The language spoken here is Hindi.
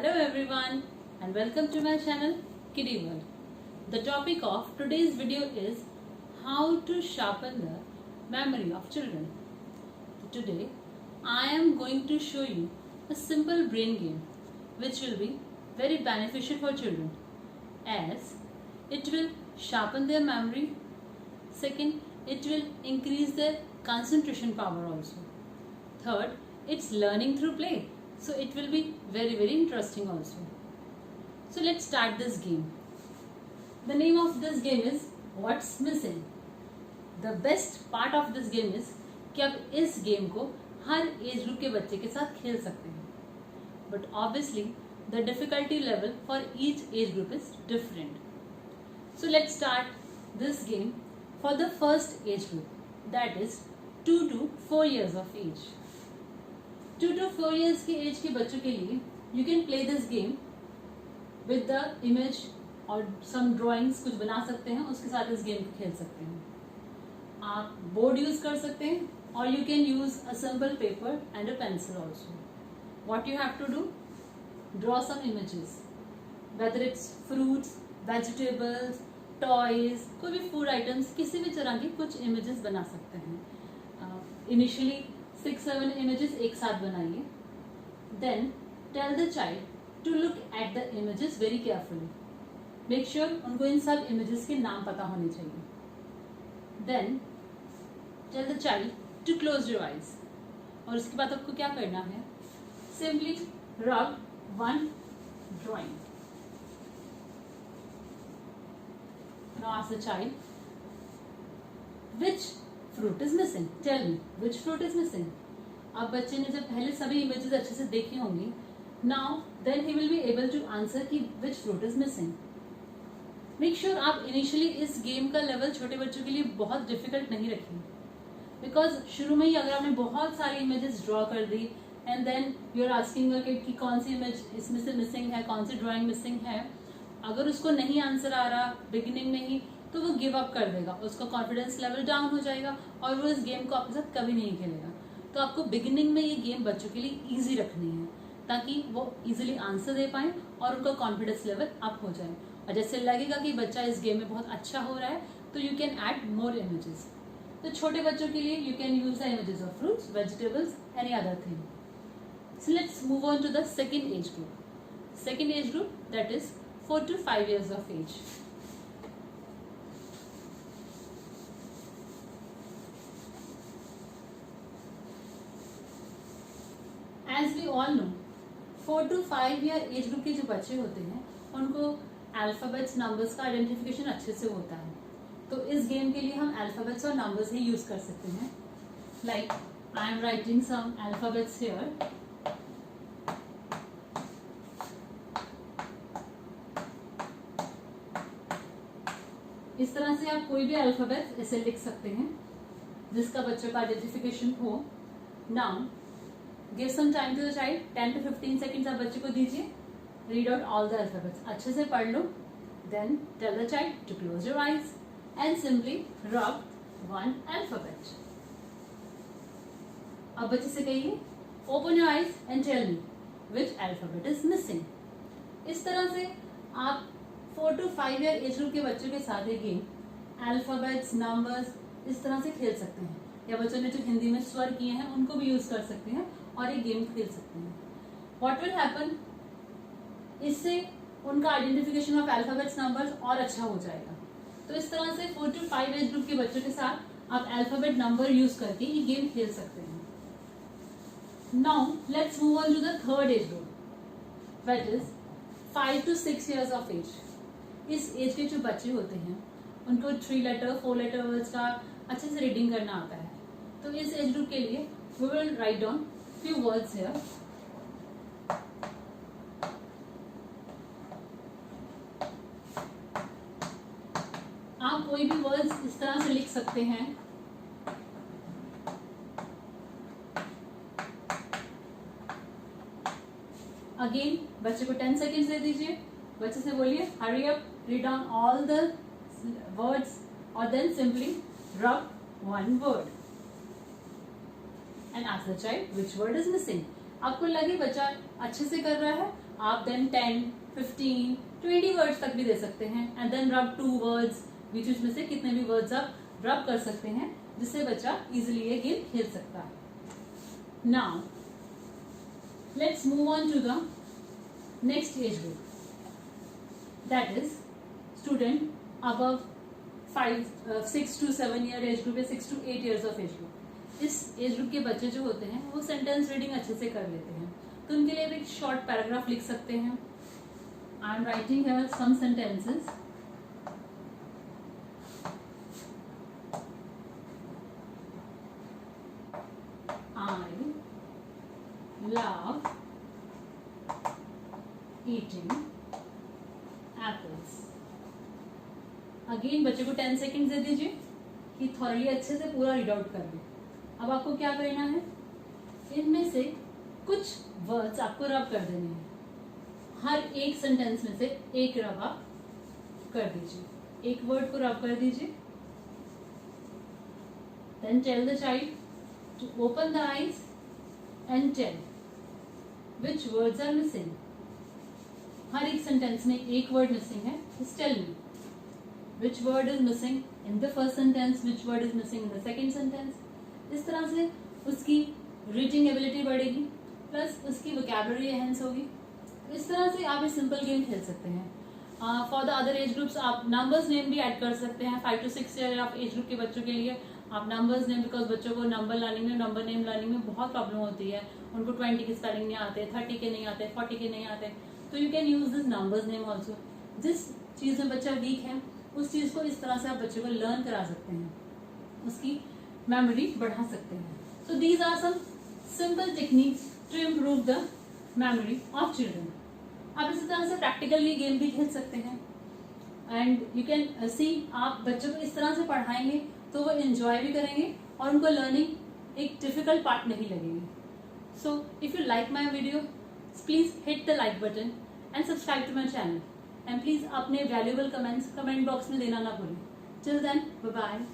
Hello everyone and welcome to my channel Kiddie World. The topic of today's video is how to sharpen the memory of children. Today I am going to show you a simple brain game which will be very beneficial for children as it will sharpen their memory. Second, it will increase their concentration power also. Third, it's learning through play. So it will be very interesting also. So let's start this game. The name of this game is What's Missing. The best part of this game is कि आप इस गेम को हर एज ग्रुप के बच्चे के साथ खेल सकते हैं. But obviously the difficulty level for each age group is different. So let's start this game for the first age group, that is 2 to 4 years of age. 2 to 4 years के एज के बच्चों के लिए you can play this game with the image और some drawings कुछ बना सकते हैं, उसके साथ इस गेम को खेल सकते हैं. आप बोर्ड यूज कर सकते हैं और you can use a simple paper and a pencil also. What you have to do? Draw some images, whether it's fruits, vegetables, toys, कोई भी food items, किसी भी तरह की कुछ images बना सकते हैं. Initially 6-7 images एक साथ बनाइए. Then tell the child to look at the images very carefully. Make sure उनको इन सब images के नाम पता होने चाहिए. Then tell the child to close your eyes. और उसके बाद आपको क्या करना है? Simply rub one drawing. Now ask the child, which fruit is missing? Tell me, which fruit is missing? अब बच्चे ने जब पहले सभी इमेजेस अच्छे से देखी होंगी, now then he will be able to answer कि which fruit is missing. Make sure आप initially इस गेम का लेवल छोटे बच्चों के लिए बहुत डिफिकल्ट नहीं रखें, बिकॉज शुरू में ही अगर आपने बहुत सारी इमेजेस ड्रॉ कर दी and then you are asking कि कौन सी इमेज इसमें से मिसिंग है, कौन सी ड्रॉइंग मिसिंग है, अगर उसको नहीं आंसर आ रहा बिगिनिंग में ही तो वो गिव अप कर देगा, उसका कॉन्फिडेंस लेवल डाउन हो जाएगा और वो इस गेम को आपके साथ कभी नहीं खेलेगा. तो आपको बिगिनिंग में ये गेम बच्चों के लिए इजी रखनी है ताकि वो इजीली आंसर दे पाए और उनका कॉन्फिडेंस लेवल अप हो जाए. और जैसे लगेगा कि बच्चा इस गेम में बहुत अच्छा हो रहा है तो you can add more images. तो छोटे बच्चों के लिए you can use the images of fruits, vegetables, any other thing. So let's move on to the second age group. Second age group that is 4 to 5 years of age. As we all know, 4 to 5 year as group के जो बच्चे होते हैं उनको अल्फाबेट्स, नंबर्स का आइडेंटिफिकेशन अच्छे से होता है. तो इस गेम के लिए हम अल्फाबेट्स और नंबर्स ही यूज कर सकते हैं. Like I am writing some alphabets here. इस तरह से आप कोई भी अल्फाबेट ऐसे लिख सकते हैं जिसका बच्चों का आइडेंटिफिकेशन हो. Now give some time to the child. 10 to 15 seconds आप बच्चे को दीजिए. Read out all the alphabets, अच्छे से पढ़ लो. Then tell the child to close your eyes and simply rub one alphabet. अब बच्चे से कहिए open your eyes and tell me which alphabet is missing. इस तरह से आप 4 to 5 year एज ग्रुप के बच्चों के साथ ये गेम अल्फाबेट्स, नंबर्स इस तरह से खेल सकते हैं. या बच्चों ने जो हिंदी में स्वर किए हैं उनको भी यूज कर सकते हैं और ये गेम खेल सकते हैं. व्हाट विल हैपन, इससे उनका आइडेंटिफिकेशन ऑफ अल्फाबेट्स, नंबर्स और अच्छा हो जाएगा. तो इस तरह से 4 to 5 एज ग्रुप के बच्चों के साथ आप अल्फाबेट, नंबर यूज करके ये गेम खेल सकते हैं. Now let's move on to the third age group that is 5 to 6 years of age. इस एज के जो बच्चे होते हैं उनको 3 letter 4 letter वर्ड्स का अच्छे से रीडिंग करना आता है. तो इस एज ग्रुप के लिए we will write down few words here. आप कोई भी वर्ड्स इस तरह से लिख सकते हैं. अगेन बच्चे को 10 सेकेंड्स दे दीजिए. बच्चे से बोलिए hurry up, read down all the words और then simply rub one word and ask the child which word is missing. आपको लगे बच्चा अच्छे से कर रहा है आप देन 10, 15, 20 वर्ड्स तक भी दे सकते हैं एंड देन रब 2 वर्ड्स, बीच बीच में से कितने भी वर्ड्स आप रब कर सकते हैं जिससे बच्चा इजिली ये गेम खेल सकता है. Now let's move on to the next age group, that is student above 6 to 7 year age group या 6 to 8 years of age group. इस एज ग्रुप के बच्चे जो होते हैं वो सेंटेंस रीडिंग अच्छे से कर लेते हैं, तो उनके लिए एक शॉर्ट पैराग्राफ लिख सकते हैं. I am writing here some sentences. I love eating apples. Again बच्चे को 10 सेकेंड दे दीजिए कि थॉरली अच्छे से पूरा रीड आउट कर ले. अब आपको क्या करना है, इनमें से कुछ वर्ड्स आपको रब कर देने हैं. हर एक सेंटेंस में से एक रब आप कर दीजिए. एक वर्ड को रब कर दीजिए. Then tell the child to open the eyes and tell which words are missing. हर एक सेंटेंस में एक वर्ड मिसिंग है. Just tell me which word is missing in the first sentence, which word is missing in the second sentence. इस तरह से उसकी रीडिंग एबिलिटी बढ़ेगी प्लस उसकी वोकैबुलरी एनहांस होगी. इस तरह से आप एक सिंपल गेम खेल सकते हैं. For the other age groups आप नंबर्स नेम भी ऐड कर सकते हैं. 5 to 6 year of age group के बच्चों के लिए आप नंबर्स नेम, बिकॉज बच्चों को नंबर लर्निंग में, नंबर नेम लर्निंग में बहुत प्रॉब्लम होती है. उनको 20 के स्पेलिंग नहीं आते, 30 के नहीं आते, 40 के नहीं आते. तो you can use this numbers name also. जिस चीज में बच्चा वीक है उस चीज को इस तरह से आप बच्चे को लर्न करा सकते हैं, उसकी मेमोरी बढ़ा सकते हैं. So these are some simple techniques to improve the memory of children. आप इसी तरह से प्रैक्टिकली गेम भी खेल सकते हैं एंड यू कैन सी, आप बच्चों को इस तरह से पढ़ाएंगे तो वो एंजॉय भी करेंगे और उनको लर्निंग एक डिफिकल्ट पार्ट नहीं लगेगी. So if you like my video please hit the like button and subscribe to my channel and please अपने वैल्यूएबल कमेंट्स कमेंट बॉक्स में देना ना भूलें. Till then bye bye.